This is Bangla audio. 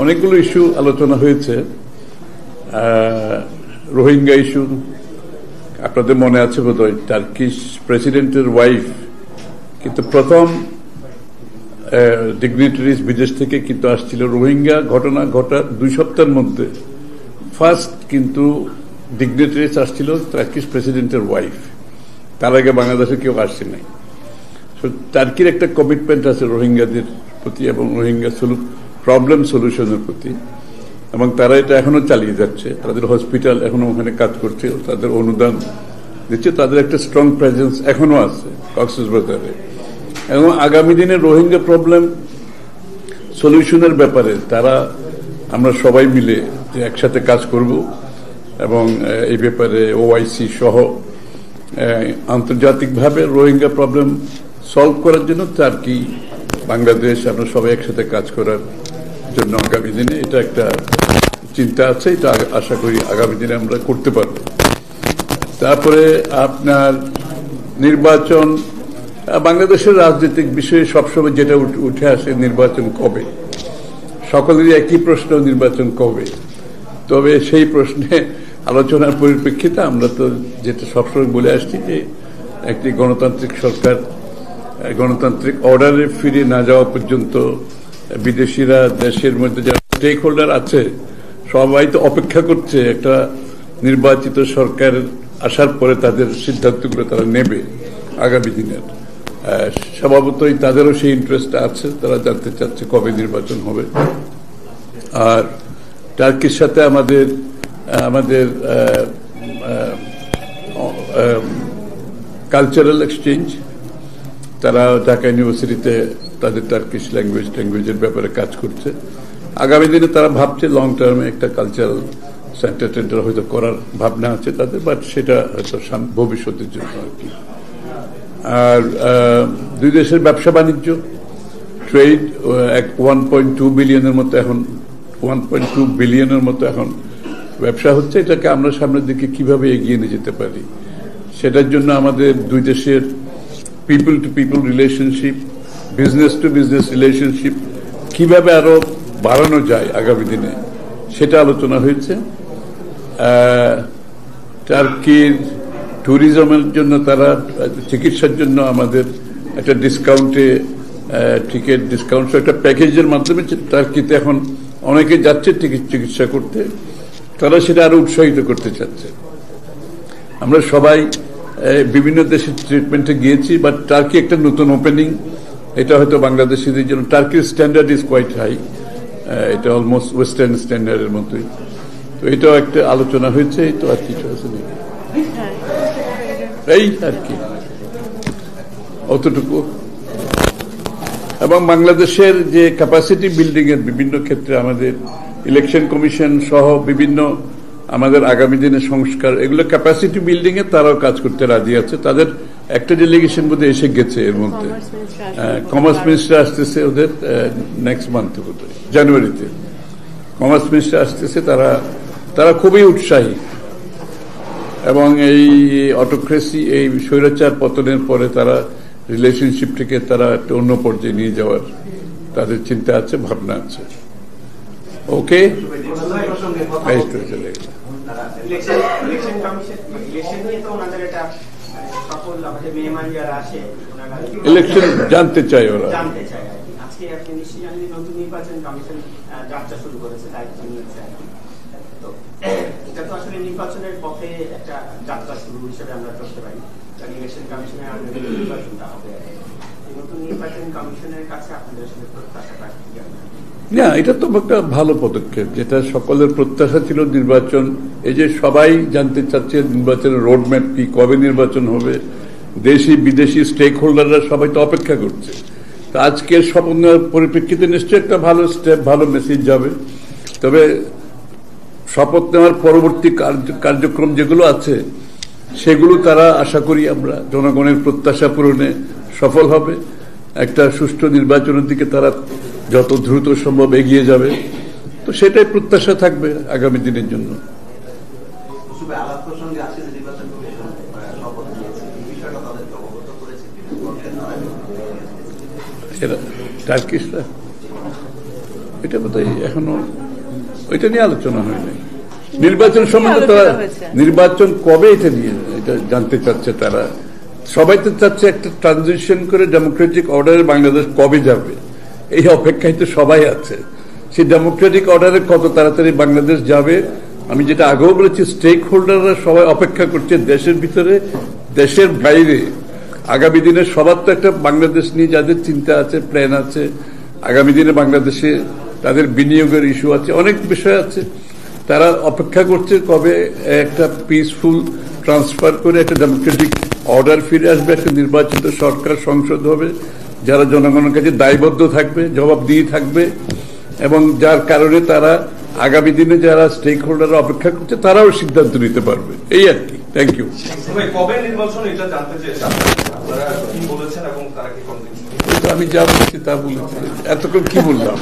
অনেকগুলো ইস্যু আলোচনা হয়েছে। রোহিঙ্গা ইস্যু, আপনাদের মনে আছে বোধহয়, টার্কিশ প্রেসিডেন্টের ওয়াইফ কিন্তু প্রথম ডিগনিটারিজ বিদেশ থেকে কিন্তু আসছিল। রোহিঙ্গা ঘটনা ঘটার 2 সপ্তাহের মধ্যে ফার্স্ট কিন্তু ডিগনিটারিজ আসছিল টার্কিশ প্রেসিডেন্টের ওয়াইফ। তার আগে বাংলাদেশে কেউ আসছে নাই। টার্কির একটা কমিটমেন্ট আছে রোহিঙ্গাদের প্রতি এবং রোহিঙ্গা প্রবলেম সলিউশনের প্রতি, এবং তারা এটা এখনো চালিয়ে যাচ্ছে। তাদের হসপিটাল এখনো ওখানে কাজ করছে, তাদের অনুদান দিচ্ছে, তাদের একটা স্ট্রং প্রেজেন্স এখনো আছে কক্সবাজারে। এবং আগামী দিনে রোহিঙ্গা প্রবলেম সলিউশনের ব্যাপারে আমরা সবাই মিলে যে একসাথে কাজ করব এবং এই ব্যাপারে ওআইসি সহ আন্তর্জাতিকভাবে রোহিঙ্গা প্রবলেম সলভ করার জন্য টার্কি, বাংলাদেশ আমরা সবাই একসাথে কাজ করার জন্য আগামী দিনে এটা একটা চিন্তা আছে। এটা আশা করি আগামী দিনে আমরা করতে পারব। তারপরে আপনার নির্বাচন, বাংলাদেশের রাজনৈতিক বিষয়ে সবসময় যেটা উঠে আসে নির্বাচন কবে, সকলেরই একই প্রশ্ন, নির্বাচন কবে। তবে সেই প্রশ্নে আলোচনার পরিপ্রেক্ষিতে আমরা তো যেটা সবসময় বলে আসছি যে একটি গণতান্ত্রিক সরকার গণতান্ত্রিক অর্ডারে ফিরে না যাওয়া পর্যন্ত বিদেশিরা দেশের মধ্যে যারা স্টেক হোল্ডার আছে সবাই তো অপেক্ষা করছে একটা নির্বাচিত সরকার আসার পরে তাদের সিদ্ধান্তগুলো তারা নেবে আগামী দিনের। স্বভাবতই তাদেরও সেই ইন্টারেস্ট আছে, তারা জানতে চাচ্ছে কবে নির্বাচন হবে। আর টার্কির সাথে আমাদের কালচারাল এক্সচেঞ্জ, তারা ঢাকা ইউনিভার্সিটিতে তাদের টার্কিশ ল্যাঙ্গুয়েজের ব্যাপারে কাজ করছে। আগামী দিনে তারা ভাবছে লং টার্মে একটা কালচারাল সেন্টার হয়তো করার ভাবনা আছে তাদের, বাট সেটা হয়তো ভবিষ্যতের জন্য আর কি। আর দুই দেশের ব্যবসা বাণিজ্য, ট্রেড 1.2 বিলিয়নের মতো এখন 1.2 বিলিয়নের মতো এখন ব্যবসা হচ্ছে। এটাকে আমরা সামনের দিকে কিভাবে এগিয়ে নিয়ে যেতে পারি সেটার জন্য আমাদের দুই দেশের people to people relationship, business to business relationship কিভাবে আরো বাড়ানো যায় আগামী দিনে সেটা আলোচনা হয়েছে। টার্কির ট্যুরিজমের জন্য, তারা চিকিৎসার জন্য আমাদের একটা ডিসকাউন্টে টিকিট ডিসকাউন্ট একটা প্যাকেজের মাধ্যমে টার্কিতে এখন অনেকে যাচ্ছে চিকিৎসা করতে, তারা সেটা আরো উৎসাহিত করতে চাচ্ছে। আমরা সবাই বিভিন্ন দেশের ট্রিটমেন্টে গিয়েছি, বাট টার্কি একটা নতুন ওপেনিং, এটা হয়তো বাংলাদেশিদের জন্য। টার্কির স্ট্যান্ডার্ড ইজ কোয়াইট হাই, এটা অলমোস্ট ওয়েস্টার্ন স্ট্যান্ডার্ডের মতোই। তো এটাও একটা আলোচনা হয়েছে। এই তো আর কিছু আছে নাকি, এই আর কি অতটুকু। এবং বাংলাদেশের যে ক্যাপাসিটি বিল্ডিং এর বিভিন্ন ক্ষেত্রে আমাদের ইলেকশন কমিশন সহ বিভিন্ন আমাদের আগামী দিনের সংস্কার, এগুলো ক্যাপাসিটি বিল্ডিং এ তারাও কাজ করতে রাজি আছে। তাদের একটা ডেলিগেশন বোধহয় এসে গেছে এর মধ্যে। কমার্স মিনিস্টার আসতেছে ওদের নেক্সট মান্থে, বোধহয় জানুয়ারিতে কমার্স মিনিস্টার আসতেছে। তারা খুবই উৎসাহী এবং এই অটোক্রেসি, এই স্বৈরাচার পতনের পরে তারা রিলেশনশিপটাকে তারা একটা অন্য পর্যায়ে নিয়ে যাওয়ার তাদের চিন্তা আছে, ভাবনা আছে। ওকে, এই তো চলে গেল। ইলেকশন জানতে চাই ওরা। এটা তো আসলে নির্বাচনের পথে একটা যাত্রা শুরু হিসেবে আমরা ধরতে পারি। ইলেকশন কমিশনের নির্বাচনটা হবে, নতুন নির্বাচন কমিশনের কাছে আপনাদের আসলে প্রত্যাশাটা কি? না, এটা তো একটা ভালো পদক্ষেপ, যেটা সকলের প্রত্যাশা ছিল। নির্বাচন, এই যে সবাই জানতে চাচ্ছে নির্বাচনের রোডম্যাপ কি, কবে নির্বাচন হবে, দেশি বিদেশি স্টেক হোল্ডাররা সবাই তো অপেক্ষা করছে। তো আজকের শপথ নেওয়ার পরিপ্রেক্ষিতে নিশ্চয়ই একটা ভালো স্টেপ, ভালো মেসেজ যাবে। তবে শপথ নেওয়ার পরবর্তী কার্যক্রম যেগুলো আছে সেগুলো তারা আশা করি আমরা জনগণের প্রত্যাশা পূরণে সফল হবে। একটা সুষ্ঠু নির্বাচনের দিকে তারা যত দ্রুত সম্ভব এগিয়ে যাবে, তো সেটাই প্রত্যাশা থাকবে আগামী দিনের জন্য। টার্কিশরা এটা বোধহয় এখনো ওইটা নিয়ে আলোচনা হয়নি। নির্বাচন সম্বন্ধে তারা নির্বাচন কবে এটা নিয়ে এটা জানতে চাচ্ছে তারা। সবাই তো চাচ্ছে একটা ট্রানজিশন করে ডেমোক্রেটিক অর্ডারে বাংলাদেশ কবে যাবে, এই অপেক্ষায় তো সবাই আছে। সেই ডেমোক্রেটিক অর্ডারে কত তাড়াতাড়ি বাংলাদেশ যাবে, আমি যেটা আগেও বলেছি, স্টেক হোল্ডাররা সবাই অপেক্ষা করছে, দেশের ভিতরে দেশের বাইরে। আগামী দিনে সবার তো একটা বাংলাদেশ নিয়ে যাদের চিন্তা আছে, প্ল্যান আছে, আগামী দিনে বাংলাদেশে তাদের বিনিয়োগের ইস্যু আছে, অনেক বিষয় আছে। তারা অপেক্ষা করছে কবে একটা পিসফুল ট্রান্সফার করে একটা ডেমোক্রেটিক অর্ডার ফিরে আসবে, একটা নির্বাচিত সরকার, সংসদ হবে, যারা জনগণের কাছে দায়বদ্ধ থাকবে, জবাবদিহি থাকবে, এবং যার কারণে তারা আগামী দিনে যারা স্টেক হোল্ডাররা অপেক্ষা করছে তারাও সিদ্ধান্ত নিতে পারবে, এই আর কি। Thank you. কবে নির্বাচন এটা জানতে চেয়েছেন, আপনারা কি বলেছেন এবং তারা কি আমি যা বলছি তা বলেছি, এতক্ষণ কি বললাম?